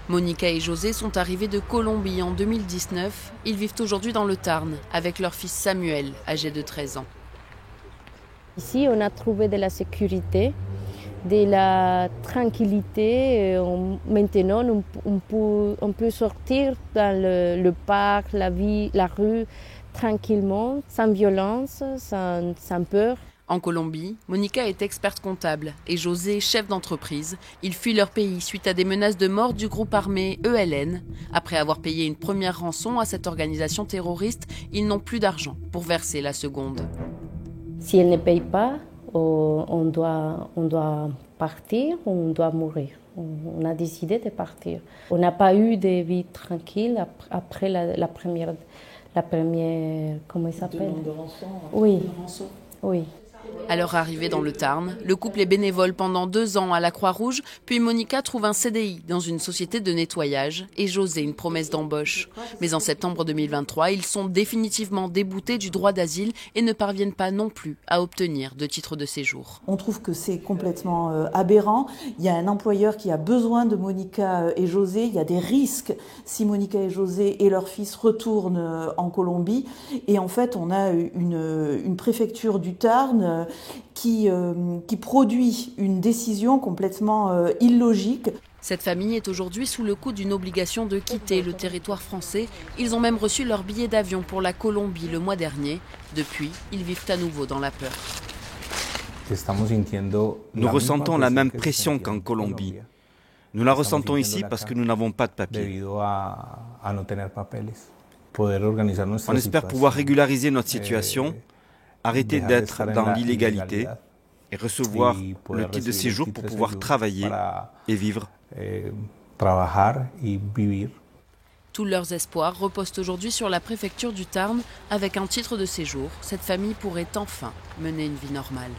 Monica et José sont arrivés de Colombie en 2019. Ils vivent aujourd'hui dans le Tarn avec leur fils Samuel, âgé de 13 ans. Ici, on a trouvé de la sécurité, de la tranquillité. Maintenant, on peut sortir dans le parc, la rue, tranquillement, sans violence, sans peur. En Colombie, Monica est experte comptable et José chef d'entreprise. Ils fuient leur pays suite à des menaces de mort du groupe armé ELN. Après avoir payé une première rançon à cette organisation terroriste, ils n'ont plus d'argent pour verser la seconde. Si elle ne paye pas, on doit partir, on doit mourir. On a décidé de partir. On n'a pas eu de vie tranquille après la première, comment il s'appelle? Demande de rançon. Oui. Oui. À leur arrivée dans le Tarn, le couple est bénévole pendant 2 ans à la Croix-Rouge, puis Monica trouve un CDI dans une société de nettoyage et José une promesse d'embauche. Mais en septembre 2023, ils sont définitivement déboutés du droit d'asile et ne parviennent pas non plus à obtenir de titre de séjour. On trouve que c'est complètement aberrant. Il y a un employeur qui a besoin de Monica et José. Il y a des risques si Monica et José et leur fils retournent en Colombie. Et en fait, on a une préfecture du Tarn qui produit une décision complètement illogique. Cette famille est aujourd'hui sous le coup d'une obligation de quitter le territoire français. Ils ont même reçu leur billet d'avion pour la Colombie le mois dernier. Depuis, ils vivent à nouveau dans la peur. Nous ressentons la même pression qu'en Colombie. Nous la ressentons ici parce que nous n'avons pas de papiers. On espère pouvoir régulariser notre situation, arrêter d'être dans l'illégalité et recevoir le titre de séjour pour pouvoir travailler et vivre. Tous leurs espoirs reposent aujourd'hui sur la préfecture du Tarn. Avec un titre de séjour, cette famille pourrait enfin mener une vie normale.